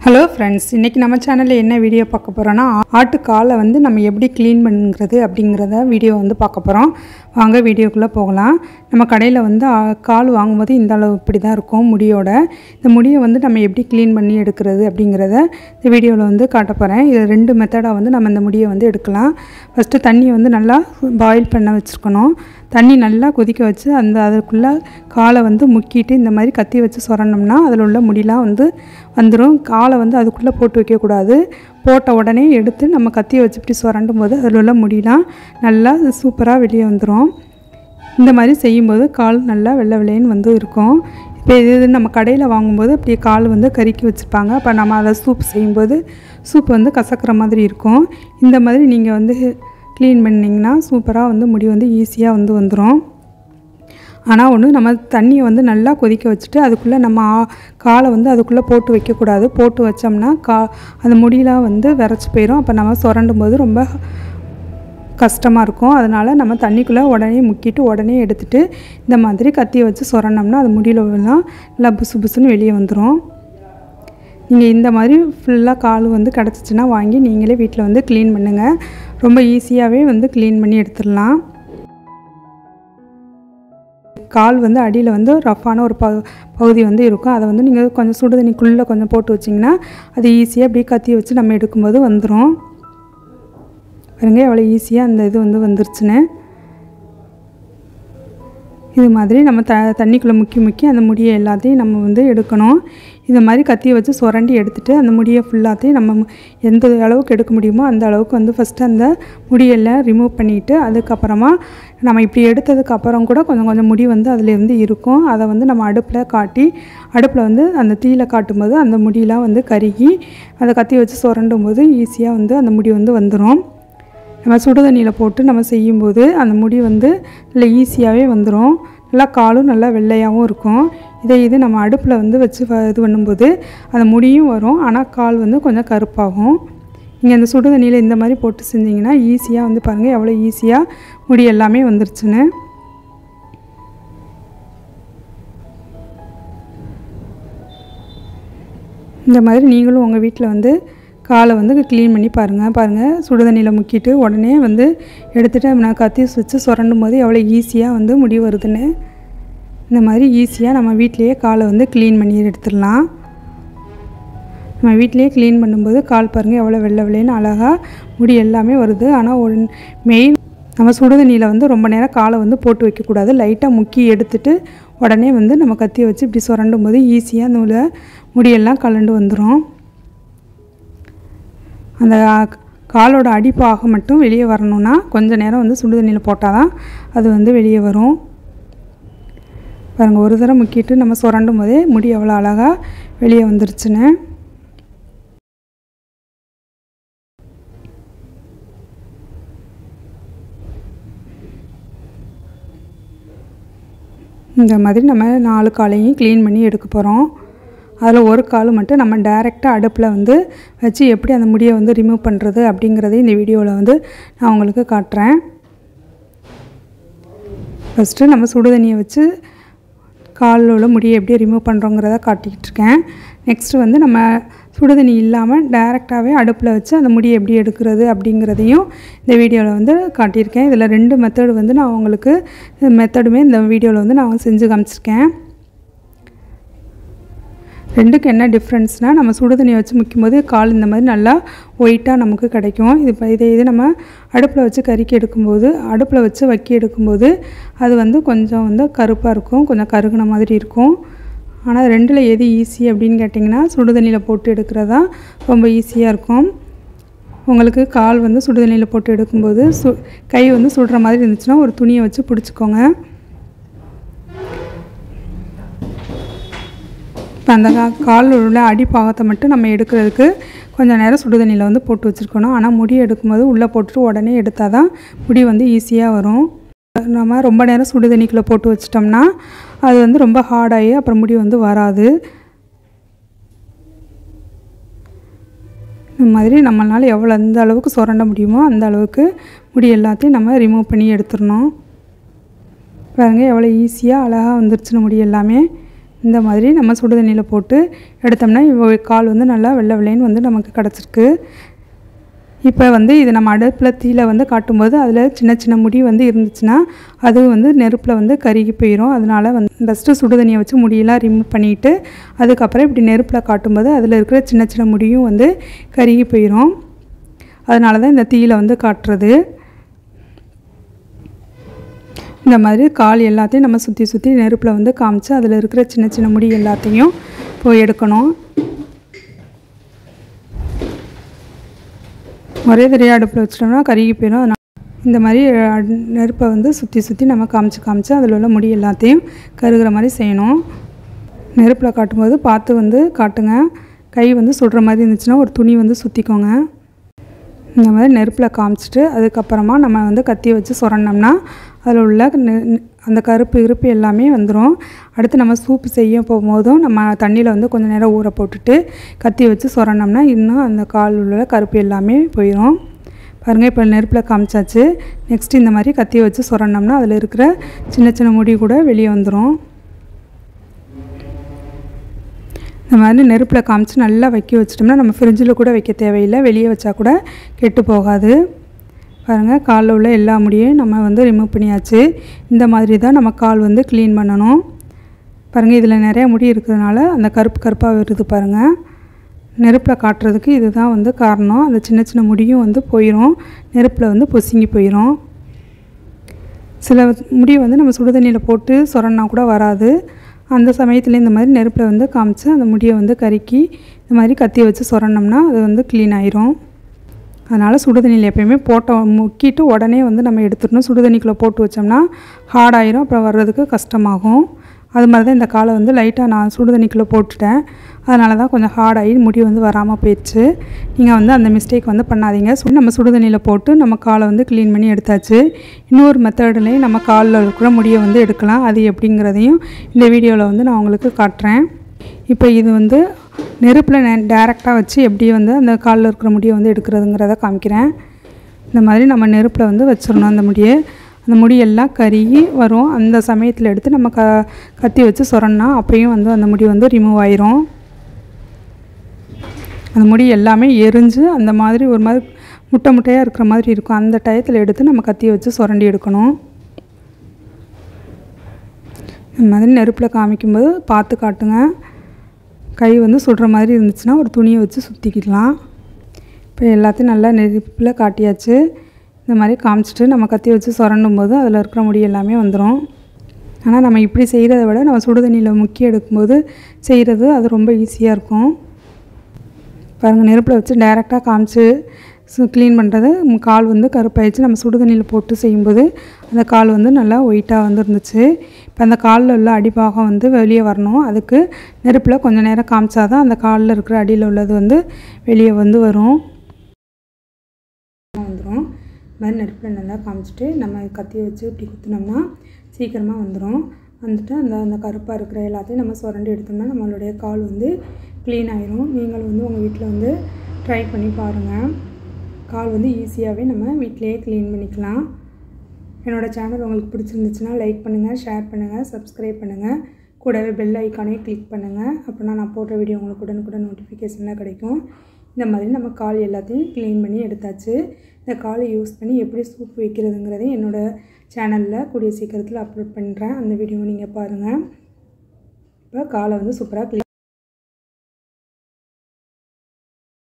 Hello friends, இன்றைக்கி நம்ம சேனலில் என்ன வீடியோ பார்க்க போகிறோன்னா, ஆட்டு காலை வந்து நம்ம எப்படி க்ளீன் பண்ணுறது அப்படிங்கிறத வீடியோ வந்து பார்க்க போகிறோம். வாங்க வீடியோக்குள்ளே போகலாம். நம்ம கடையில் வந்து கால் வாங்கும்போது இந்த அளவு இப்படி தான் இருக்கும் முடியோட. இந்த முடியை வந்து நம்ம எப்படி க்ளீன் பண்ணி எடுக்கிறது அப்படிங்கிறத இந்த வீடியோவில் வந்து காட்ட போகிறேன். இது 2 மெத்தடாக வந்து நம்ம இந்த முடியை வந்து எடுக்கலாம். ஃபஸ்ட்டு தண்ணியை வந்து நல்லா பாயில் பண்ண வச்சுருக்கணும். தண்ணி நல்லா கொதிக்க வச்சு அதுக்குள்ளே காலை வந்து முக்கிட்டு இந்த மாதிரி கத்தி வச்சு சொரணும்னா அதில் உள்ள முடியெலாம் வந்து வந்துடும். காலை வந்து அதுக்குள்ளே போட்டு வைக்கக்கூடாது. போட்ட உடனே எடுத்து நம்ம கத்தியை வச்சு இப்படி சொரண்டும் போது அதில் உள்ள முடியெலாம் நல்லா சூப்பராக வெளியே வந்துடும். இந்த மாதிரி செய்யும்போது கால் நல்லா வெள்ளை வெள்ளைன்னு வந்து இருக்கும். இப்போ இது நம்ம கடையில் வாங்கும்போது அப்படியே கால் வந்து கருக்கி வச்சுருப்பாங்க. அப்போ நம்ம அதை சூப் செய்யும்போது சூப் வந்து கசக்கிற மாதிரி இருக்கும். இந்த மாதிரி நீங்கள் வந்து க்ளீன் பண்ணிங்கன்னா சூப்பராக வந்து முடி வந்து ஈஸியாக வந்து வந்துடும். ஆனால் ஒன்று, நம்ம தண்ணியை வந்து நல்லா கொதிக்க வச்சுட்டு அதுக்குள்ளே நம்ம காலை வந்து அதுக்குள்ளே போட்டு வைக்கக்கூடாது. போட்டு வச்சோம்னா அந்த முடியெலாம் வந்து விரைச்சி போயிடும். அப்போ நம்ம சுரண்டும் போது ரொம்ப கஷ்டமாக இருக்கும். அதனால் நம்ம தண்ணிக்குள்ளே உடனே முக்கிட்டு உடனே எடுத்துகிட்டு இந்த மாதிரி கத்தியை வச்சு சுரண்டோம்னா அது முடியலாம் நல்லா புசு புசுன்னு வெளியே வந்துடும். நீங்கள் இந்த மாதிரி ஃபுல்லாக கால் வந்து கிடச்சிச்சின்னா வாங்கி நீங்களே வீட்டில் வந்து க்ளீன் பண்ணுங்கள். ரொம்ப ஈஸியாகவே வந்து க்ளீன் பண்ணி எடுத்துடலாம். கால் வந்து அடியில் வந்து ரஃப்பான ஒரு பகுதி வந்து இருக்கும். அதை வந்து நீங்கள் கொஞ்சம் சுடு தண்ணிக்குள்ளே கொஞ்சம் போட்டு வச்சிங்கன்னா அது ஈஸியாக அப்படியே கத்தியை வச்சு நம்ம எடுக்கும்போது வந்துடும். பாருங்க எவ்வளோ ஈஸியாக அந்த இது வந்து வந்துருச்சுன்னு. இது மாதிரி நம்ம தண்ணிக்குள்ளே முக்கி அந்த முடியை எல்லாத்தையும் நம்ம வந்து எடுக்கணும். இந்த மாதிரி கத்தியை வச்சு சுரண்டி எடுத்துகிட்டு அந்த முடியை ஃபுல்லாத்தையும் நம்ம எந்த அளவுக்கு எடுக்க முடியுமோ அந்த அளவுக்கு வந்து ஃபஸ்ட்டு அந்த முடியெல்லாம் ரிமூவ் பண்ணிவிட்டு அதுக்கப்புறமா நம்ம இப்படி எடுத்ததுக்கப்புறம் கூட கொஞ்சம் முடி வந்து அதிலேருந்து இருக்கும். அதை வந்து நம்ம அடுப்பில் வந்து அந்த தீயில் காட்டும்போது அந்த முடியெலாம் வந்து கருகி அதை கத்தி வச்சு சுரண்டும் போது ஈஸியாக வந்து அந்த முடி வந்து வந்துடும். நம்ம சுடு தண்ணியில் போட்டு நம்ம செய்யும்போது அந்த முடி வந்து நல்லா ஈஸியாகவே வந்துடும். நல்லா காலும் நல்லா வெள்ளையாகவும் இருக்கும். இது நம்ம அடுப்பில் வந்து வச்சு இது பண்ணும்போது அந்த முடியும் வரும். ஆனால் கால் வந்து கொஞ்சம் கருப்பாகும். நீங்கள் அந்த சுடு தண்ணியில் இந்த மாதிரி போட்டு செஞ்சிங்கன்னா ஈஸியாக வந்து பாருங்கள் எவ்வளோ ஈஸியாக முடி எல்லாமே வந்துருச்சுன்னு. இந்த மாதிரி நீங்களும் உங்கள் வீட்டில் வந்து காலை வந்து க்ளீன் பண்ணி பாருங்கள். சுடு தண்ணியில் முக்கிட்டு உடனே வந்து எடுத்துகிட்டு நான் கத்தி வச்சு சுரண்டும் போது எவ்வளோ ஈஸியாக வந்து முடி வருதுன்னு. இந்த மாதிரி ஈஸியாக நம்ம வீட்டிலையே காலை வந்து க்ளீன் பண்ணி எடுத்துடலாம். நம்ம வீட்டிலையே க்ளீன் பண்ணும்போது கால் பாருங்கள் எவ்வளோ வெள்ளை வெள்ளைன்னு அழகாக முடி எல்லாமே வருது. ஆனால் மெயின் நம்ம சுடு தண்ணியில் வந்து ரொம்ப நேரம் காலை வந்து போட்டு வைக்கக்கூடாது. லைட்டாக முக்கி எடுத்துகிட்டு உடனே வந்து நம்ம கத்தியை வச்சு இப்படி சுரண்டும் போது ஈஸியாக அந்த முடியெல்லாம் கலண்டு வந்துடும். அந்த காலோட அடிப்பாக மட்டும் வெளியே வரணும்னா கொஞ்சம் நேரம் வந்து சுடு தண்ணியில் போட்டால் தான் அது வந்து வெளியே வரும். பாருங்கள், ஒரு தடவை முக்கிட்டு நம்ம சுரண்டும் போதே முடி எவ்வளோ அழகாக வெளியே வந்துருச்சுன்னு. இந்த மாதிரி நம்ம 4 காலையும் க்ளீன் பண்ணி எடுக்க போகிறோம். அதில் ஒரு கால் மட்டும் நம்ம டைரெக்டாக அடுப்பில் வந்து வச்சு எப்படி அந்த முடியை வந்து ரிமூவ் பண்ணுறது அப்படிங்கிறதையும் இந்த வீடியோவில் வந்து நான் உங்களுக்கு காட்டுறேன். ஃபஸ்ட்டு நம்ம சுடு தண்ணியை வச்சு காலில் உள்ள முடியை எப்படி ரிமூவ் பண்ணுறோங்கிறத காட்டிக்கிட்டு இருக்கேன். நெக்ஸ்ட்டு வந்து நம்ம சுடு தண்ணி இல்லாமல் டைரெக்டாகவே அடுப்பில் வச்சு அந்த முடியை எப்படி எடுக்கிறது அப்படிங்கிறதையும் இந்த வீடியோவில் வந்து காட்டியிருக்கேன். இதில் 2 மெத்தடு வந்து நான் உங்களுக்கு மெத்தடுமே இந்த வீடியோவில் வந்து நான் செஞ்சு காமிச்சிருக்கேன். ரெண்டுக்கு என்ன டிஃப்ரென்ஸ்னால், நம்ம சுடு தண்ணியை வச்சு முக்கும்போது கால் இந்த மாதிரி நல்லா ஒயிட்டாக நமக்கு கிடைக்கும். இது நம்ம அடுப்பில் வச்சு கறிக்கி எடுக்கும்போது வக்கி எடுக்கும்போது அது வந்து கொஞ்சம் வந்து கருப்பாக இருக்கும், கொஞ்சம் கருகுன மாதிரி இருக்கும். ஆனால் 2ல் எது ஈஸி அப்படின்னு கேட்டிங்கன்னா சுடு தண்ணியில் போட்டு எடுக்கிறது தான் ரொம்ப ஈஸியாக இருக்கும். உங்களுக்கு கால் வந்து சுடு தண்ணியில் போட்டு எடுக்கும்போது கை வந்து சுடுற மாதிரி இருந்துச்சுன்னா ஒரு துணியை வச்சு பிடிச்சிக்கோங்க. இப்போ அந்த காலில் உள்ள அடிப்பாகத்தை மட்டும் நம்ம எடுக்கிறதுக்கு கொஞ்சம் நேரம் சுடு தண்ணியில் வந்து போட்டு வச்சுருக்கணும். ஆனால் முடி எடுக்கும்போது உள்ளே போட்டுட்டு உடனே எடுத்தால் தான் முடி வந்து ஈஸியாக வரும். நம்ம ரொம்ப நேரம் சுடு தண்ணிக்குள்ளே போட்டு வச்சிட்டோம்னா அது வந்து ரொம்ப ஹார்டாகி அப்புறம் முடி வந்து வராது. இந்த மாதிரி நம்மளால் எந்த அளவுக்கு சுரண்ட முடியுமோ அந்த அளவுக்கு முடி எல்லாத்தையும் நம்ம ரிமூவ் பண்ணி எடுத்துடணும். பாருங்கள் எவ்வளோ ஈஸியாக அழகாக வந்துருச்சுன்னு முடி எல்லாமே. இந்த மாதிரி நம்ம சுடு தண்ணியில் போட்டு எடுத்தோம்னா கால் வந்து நல்லா வெள்ளை வெள்ளைன்னு வந்து நமக்கு கிடச்சிருக்கு. இப்போ வந்து இது நம்ம அடுப்பில் தீயில வந்து காட்டும்போது அதில் சின்ன சின்ன முடி வந்து இருந்துச்சுன்னா அது வந்து நெருப்பில் வந்து கருகி போயிடும். அதனால் வந்து ஃபஸ்ட்டு சுடு தண்ணியை வச்சு முடியெல்லாம் ரிமூவ் பண்ணிவிட்டு அதுக்கப்புறம் இப்படி நெருப்பில் காட்டும்போது அதில் இருக்கிற சின்ன சின்ன முடியும் வந்து கருகி போயிடும். அதனால தான் இந்த தீயில வந்து காட்டுறது. இந்த மாதிரி கால் எல்லாத்தையும் நம்ம சுற்றி சுற்றி நெருப்பில் வந்து காமிச்சு அதில் இருக்கிற சின்ன சின்ன முடி எல்லாத்தையும் போய் எடுக்கணும். ஒரே தடவை அடுப்பில் வச்சிட்டோம்னா கருகி போயிடும். அதனால் இந்த மாதிரி நெருப்பை வந்து சுற்றி சுற்றி நம்ம காமிச்சு அதில் உள்ள முடி எல்லாத்தையும் கருகிற மாதிரி செய்யணும். நெருப்பில் காட்டும்போது பார்த்து வந்து காட்டுங்க. கை வந்து சுடுற மாதிரி இருந்துச்சுன்னா ஒரு துணி வந்து சுற்றிக்கோங்க. இந்த மாதிரி நெருப்பில் காமிச்சிட்டு அதுக்கப்புறமா நம்ம வந்து கத்தியை வச்சு சுரண்டோம்னா அதில் உள்ள அந்த கருப்பு எல்லாமே வந்துடும். அடுத்து நம்ம சூப்பு செய்ய போகும்போதும் நம்ம தண்ணியில் வந்து கொஞ்சம் நேரம் ஊற போட்டுட்டு கத்தியை வச்சு சுரண்டோம்னா இன்னும் அந்த கால் உள்ள கருப்பு எல்லாமே போயிடும். பாருங்கள், இப்போ நெருப்பில் காமிச்சாச்சு. நெக்ஸ்ட்டு இந்த மாதிரி கத்தியை வச்சு சுரண்டோம்னா அதில் இருக்கிற சின்ன சின்ன முடி கூட வெளியே வந்துடும். இந்த மாதிரி நெருப்பில் காமிச்சு நல்லா வைக்க வச்சிட்டோம்னா நம்ம ஃப்ரிட்ஜில் கூட வைக்க தேவையில்லை. வெளியே வச்சா கூட கெட்டு போகாது. பாருங்கள், காலில் உள்ள எல்லா முடியையும் நம்ம வந்து ரிமூவ் பண்ணியாச்சு. இந்த மாதிரி தான் நம்ம கால் வந்து க்ளீன் பண்ணணும். பாருங்கள், இதில் நிறையா முடி இருக்கிறதுனால அந்த கருப்பாக வருது பாருங்கள். நெருப்பில் காட்டுறதுக்கு இதுதான் வந்து காரணம். அந்த சின்ன சின்ன முடியும் வந்து போயிடும், நெருப்பில் வந்து பொசுங்கி போயிடும். சில முடி வந்து நம்ம சுடு தண்ணியில் போட்டு சுரண்டா கூட வராது. அந்த சமயத்தில் இந்த மாதிரி நெருப்பில் வந்து காமிச்சு அந்த முடியை வந்து கருக்கி இந்த மாதிரி கத்தியை வச்சு சுரண்டோம்னா அது வந்து க்ளீன் ஆயிரும். அதனால் சுடு தண்ணியில் எப்போயுமே முக்கிட்டு உடனே வந்து நம்ம எடுத்துடணும். சுடு தண்ணிக்குள்ளே போட்டு வச்சோம்னா ஹார்ட் ஆயிரும், அப்புறம் வர்றதுக்கு கஷ்டமாகும். அது மாதிரி தான் இந்த காலை வந்து லைட்டாக நான் சுடு தண்ணிக்குள்ளே போட்டுட்டேன். அதனால தான் கொஞ்சம் ஹார்டாகி முடி வந்து வராமல் போயிடுச்சு. நீங்கள் வந்து அந்த மிஸ்டேக் வந்து பண்ணாதீங்க. நம்ம சுடு தண்ணியில் போட்டு நம்ம காலை வந்து க்ளீன் பண்ணி எடுத்தாச்சு. இன்னொரு மெத்தட்லேயும் நம்ம காலில் இருக்கிற முடியை வந்து எடுக்கலாம். அது எப்படிங்கிறதையும் இந்த வீடியோவில் வந்து நான் உங்களுக்கு காட்டுறேன். இப்போ இது வந்து நெருப்பில் டைரெக்டாக வச்சு எப்படி வந்து அந்த காலில் இருக்கிற முடியை வந்து எடுக்கிறதுங்கிறத காமிக்கிறேன். இந்த மாதிரி நம்ம நெருப்பில் வந்து வச்சிடணும் அந்த முடியை. அந்த முடியெல்லாம் கருகி வரும். அந்த சமயத்தில் எடுத்து நம்ம கத்தி வச்சு சுரண்டா அப்பயும் வந்து அந்த முடி வந்து ரிமூவ் ஆயிரும். அந்த முடி எல்லாமே எரிஞ்சு அந்த மாதிரி ஒரு மாதிரி முட்டையாக இருக்கிற மாதிரி இருக்கும். அந்த டயத்தில் எடுத்து நம்ம கத்தியை வச்சு சுரண்டி எடுக்கணும். இந்த மாதிரி நெருப்பில் காமிக்கும்போது பார்த்து காட்டுங்க. கை வந்து சுடுற மாதிரி இருந்துச்சுன்னா ஒரு துணியை வச்சு சுற்றிக்கலாம். இப்போ எல்லாத்தையும் நல்லா நெருப்பில் காட்டியாச்சு. இந்த மாதிரி காமிச்சிட்டு நம்ம கத்தி வச்சு சுரண்டும் போது அதில் இருக்கிற முடி எல்லாமே வந்துடும். ஆனால் நம்ம இப்படி செய்கிறத விட நம்ம சுடு தண்ணியில் முக்கி எடுக்கும்போது செய்கிறது அது ரொம்ப ஈஸியாக இருக்கும். பாருங்கள், நெருப்பில் வச்சு டைரெக்டாக காமிச்சு க்ளீன் பண்ணுறது கால் வந்து கருப்பாயிடுச்சு. நம்ம சுடு தண்ணியில் போட்டு செய்யும்போது அந்த கால் வந்து நல்லா ஒயிட்டாக வந்து இருந்துச்சு. இப்போ அந்த காலில் உள்ள அடிபாகம் வந்து வெளியே வரணும். அதுக்கு நெருப்பில் கொஞ்சம் நேரம் காமிச்சா தான் அந்த காலில் இருக்கிற அடியில் உள்ளது வந்து வெளியே வந்து வந்துடும். இந்த மாதிரி நெருப்பில் நல்லா காமிச்சிட்டு நம்ம கத்தியை வச்சு இப்படி குத்தினோம்னா சீக்கிரமாக வந்துடும். வந்துட்டு அந்த கருப்பாக இருக்கிற எல்லாத்தையும் நம்ம சுரண்டி எடுத்தோம்னா நம்மளுடைய கால் வந்து க்ளீன் ஆயிரும். நீங்களும் வந்து உங்கள் வீட்டில் வந்து ட்ரை பண்ணி பாருங்கள். கால் வந்து ஈஸியாகவே நம்ம வீட்டிலையே க்ளீன் பண்ணிக்கலாம். என்னோடய சேனல் உங்களுக்கு பிடிச்சிருந்துச்சுன்னா லைக் பண்ணுங்கள், ஷேர் பண்ணுங்கள், சப்ஸ்கிரைப் பண்ணுங்கள். கூடவே பெல் ஐக்கானே கிளிக் பண்ணுங்கள். அப்படின்னா நான் போடுற வீடியோ உங்களுக்கு உடனுக்குடன் நோட்டிஃபிகேஷனாக கிடைக்கும். இந்த மாதிரி நம்ம கால் எல்லாத்தையும் க்ளீன் பண்ணி எடுத்தாச்சு. இந்த காலை யூஸ் பண்ணி எப்படி சூப் வைக்கிறதுங்கிறதையும் என்னோடய சேனலில் கூடிய சீக்கிரத்தில் அப்லோட் பண்ணுறேன். அந்த வீடியோவை நீங்கள் பாருங்கள். இப்போ காலை வந்து சூப்பராக